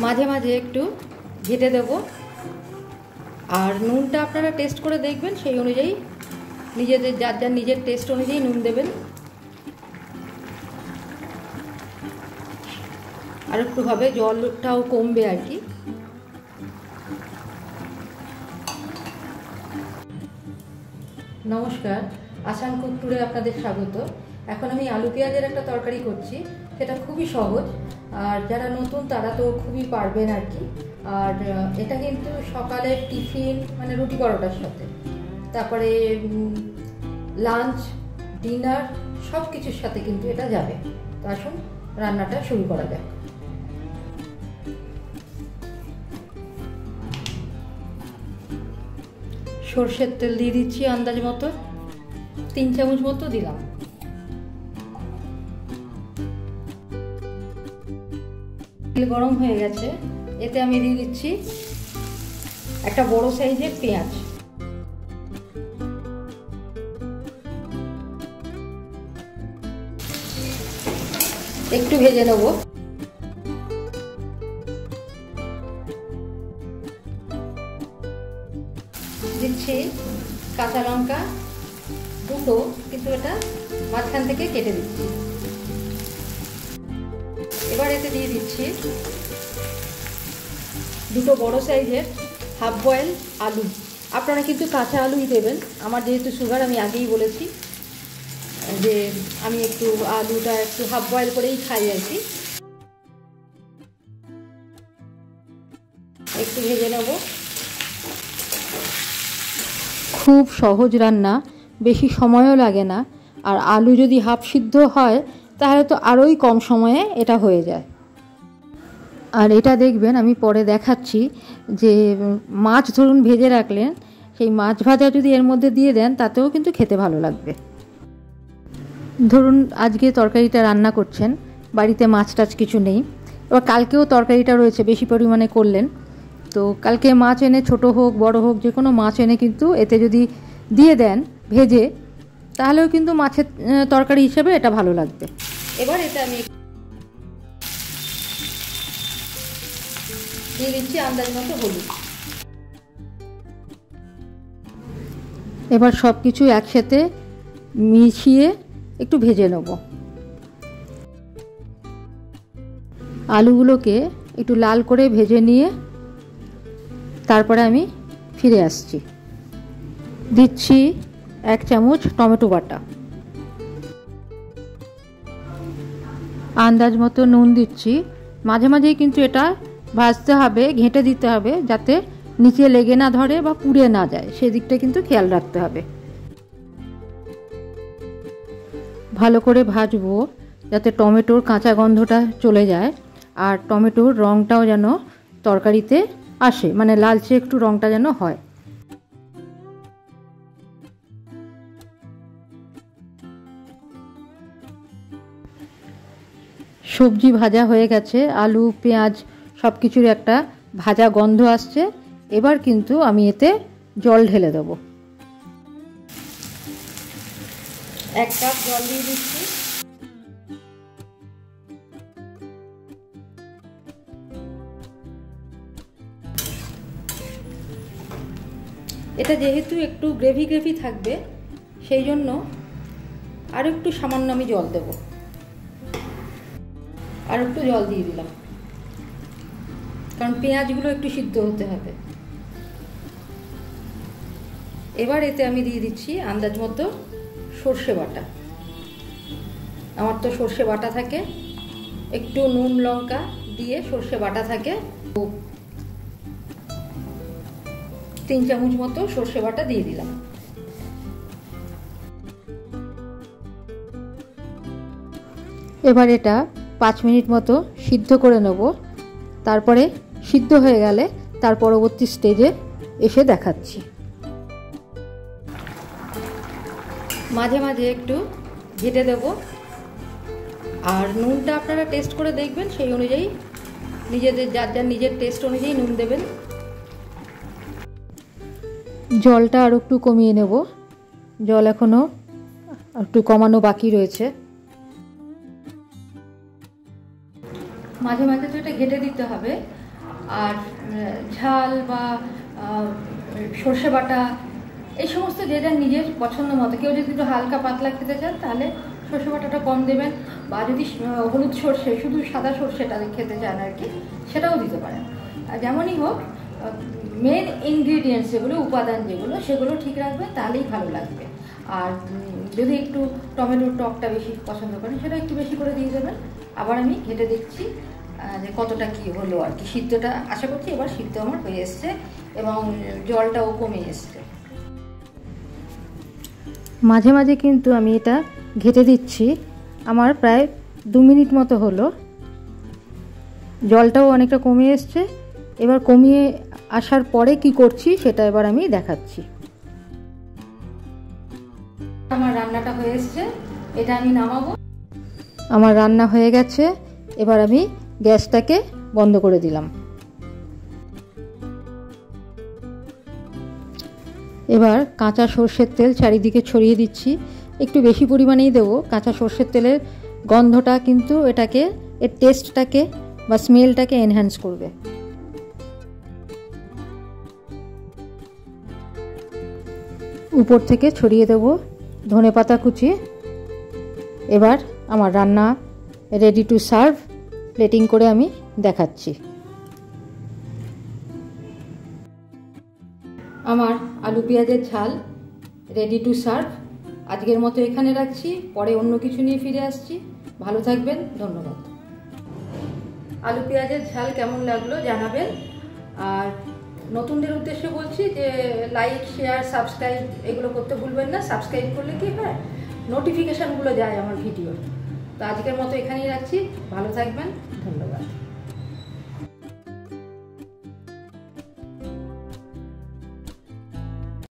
মাঝে মাঝে একটু ঘেটে দেব। আর নুনটা আপনারা টেস্ট করে দেখবেন, সেই অনুযায়ী নিজেদের যার যার নিজের টেস্ট অনুযায়ী নুন দেবেন। আর একটু হবে, জলটাও কমবে আর কি। নমস্কার, আসান কুক ট্যুরে আপনাদের স্বাগত। এখন আমি আলু পেঁয়াজের একটা তরকারি করছি, সেটা খুবই সহজ, আর যারা নতুন তারা তো খুবই পারবেন আর কি। আর এটা কিন্তু সকালের টিফিন মানে রুটি পরোটার সাথে, তারপরে লাঞ্চ, ডিনার সব কিছুর সাথে কিন্তু এটা যাবে। তো আসুন রান্নাটা শুরু করা যাক। সর্ষের তেল দিয়ে দিচ্ছি আন্দাজ মতো, 3 চামচ মতো দিলাম। তেল গরম হয়ে গেছে, এতে আমি দিয়ে দিচ্ছি একটা বড় সাইজের পেঁয়াজ। একটু ভেজে নেব। দিচ্ছি কাঁচা লঙ্কা দুটো, কিন্তু এটা মাঝখান থেকে কেটে দিচ্ছি। এবার এতে দিয়ে দিচ্ছি দুটো বড় সাইজের হাফ বয়েল আলু। আপনারা কিন্তু কাঁচা আলুই দেবেন। আমার যেহেতু সুগার, আমি আগেই বলেছি যে আমি একটু আলুটা একটু হাফ বয়েল করেই খাই আর কি। একটু ভেজে নেব। খুব সহজ রান্না, বেশি সময়ও লাগে না। আর আলু যদি হাফ সিদ্ধ হয় তাহলে তো আরোই কম সময়ে এটা হয়ে যায়। আর এটা দেখবেন, আমি পরে দেখাচ্ছি যে মাছ ধরুন ভেজে রাখলেন, সেই মাছ ভাজা যদি এর মধ্যে দিয়ে দেন তাতেও কিন্তু খেতে ভালো লাগবে। ধরুন আজকে তরকারিটা রান্না করছেন, বাড়িতে মাছ টাছ কিছু নেই, এবার কালকেও তরকারিটা রয়েছে, বেশি পরিমাণে করলেন, তো কালকে মাছ এনে ছোট হোক বড় হোক যে কোনো মাছ এনে কিন্তু এতে যদি দিয়ে দেন ভেজে, তাহলেও কিন্তু মাছের তরকারি হিসেবে এটা ভালো লাগবে। এবার এটা আমি দিয়ে দিচ্ছি আন্দাজ মতো হলুদ। এবার সব কিছু একসাথে মিশিয়ে একটু ভেজে নেব। আলুগুলোকে একটু লাল করে ভেজে নিয়ে তারপরে আমি ফিরে আসছি। দিচ্ছি 1 চামচ টমেটো বাটা, আন্দাজ মতো নুন দিচ্ছি। মাঝে মাঝেই কিন্তু এটা ভাজতে হবে, ঘেঁটে দিতে হবে, যাতে নিচে লেগে না ধরে বা পুড়ে না যায়, সেদিকটা কিন্তু খেয়াল রাখতে হবে। ভালো করে ভাজবো যাতে টমেটোর কাঁচা গন্ধটা চলে যায়, আর টমেটোর রঙটাও যেন তরকারিতে আসে, মানে লালচে একটু রঙটা যেন হয়। সবজি ভাজা হয়ে গেছে, আলু পেঁয়াজ সব কিছুর একটা ভাজা গন্ধ আসছে। এবার কিন্তু আমি এতে জল ঢেলে দেবো। 1 কাপ জল দিয়ে দিচ্ছি। এটা যেহেতু একটু গ্রেভি গ্রেভি থাকবে, সেই জন্য আর একটু সামান্য আমি জল দেব। আর একটু জল দিয়ে দিলাম, কারণ পেঁয়াজগুলো একটু সিদ্ধ হতে হবে। এবার এতে আমি দিয়ে দিচ্ছি আন্দাজ মতো সর্ষে বাটা। আমার তো সর্ষে বাটা থাকে, একটু নুন লঙ্কা দিয়ে সর্ষে বাটা থাকে। 3 চামচ মতো সর্ষে বাটা দিয়ে দিলাম। এবার এটা 5 মিনিট মতো সিদ্ধ করে নেব। তারপরে সিদ্ধ হয়ে গেলে তার পরবর্তী স্টেজে এসে দেখাচ্ছি। মাঝে মাঝে একটু ঘেটে দেব। আর নুনটা আপনারা টেস্ট করে দেখবেন, সেই অনুযায়ী নিজেদের যার যার নিজের টেস্ট অনুযায়ী নুন দেবেন। জলটা আর একটু কমিয়ে নেব, জল এখনও একটু কমানো বাকি রয়েছে। মাঝে মাঝে তো এটা ঘেটে দিতে হবে। আর ঝাল বা সর্ষে বাটা এই সমস্ত যে যার নিজের পছন্দ মতো, কেউ যদি একটু হালকা পাতলা খেতে চান তাহলে সর্ষে বাটাটা কম দেবেন, বা যদি হলুদ সর্ষে শুধু সাদা সর্ষেটা খেতে চান আর কি, সেটাও দিতে পারেন। আর যেমনই হোক মেন ইনগ্রিডিয়েন্টস যেগুলো, উপাদান যেগুলো, সেগুলো ঠিক রাখবে, তাহলেই ভালো লাগবে। আর যদি একটু টমেটোর টকটা বেশি পছন্দ করেন সেটা একটু বেশি করে দিয়ে দেবেন। আবার আমি ঘেটে দেখছি যে কতটা কি হলো আর কি। সিদ্ধটা আশা করছি এবার সিদ্ধ আমার হয়ে এসছে এবং জলটাও কমে এসছে। মাঝে মাঝে কিন্তু আমি এটা ঘেটে দিচ্ছি। আমার প্রায় 2 মিনিট মতো হলো, জলটাও অনেকটা কমে এসছে। এবার কমিয়ে আসার পরে কি করছি সেটা এবার আমি দেখাচ্ছি। আমার রান্নাটা হয়ে এসছে, এটা আমি নামাবো। আমার রান্না হয়ে গেছে, এবার আমি গ্যাসটাকে বন্ধ করে দিলাম। এবার কাঁচা সর্ষের তেল চারিদিকে ছড়িয়ে দিচ্ছি, একটু বেশি পরিমাণেই দেবো। কাঁচা সর্ষের তেলের গন্ধটা কিন্তু এটাকে, এর টেস্টটাকে বা স্মেলটাকে এনহ্যান্স করবে। উপর থেকে ছড়িয়ে দেব ধনেপাতা কুচি। এবার আমার রান্না রেডি টু সার্ভ, প্লেটিং করে আমি দেখাচ্ছি। আমার আলু পেঁয়াজের ঝাল রেডি টু সার্ভ। আজকের মতো এখানে রাখছি, পরে অন্য কিছু নিয়ে ফিরে আসছি। ভালো থাকবেন, ধন্যবাদ। আলু পেঁয়াজের ঝাল কেমন লাগলো জানাবেন। আর নতুনদের উদ্দেশ্যে বলছি যে লাইক, শেয়ার, সাবস্ক্রাইব এগুলো করতে ভুলবেন না। সাবস্ক্রাইব করলে কি হয়, নোটিফিকেশানগুলো যায় আমার ভিডিওর। তো আজকের মতো এখানেই রাখছি, ভালো থাকবেন, ধন্যবাদ।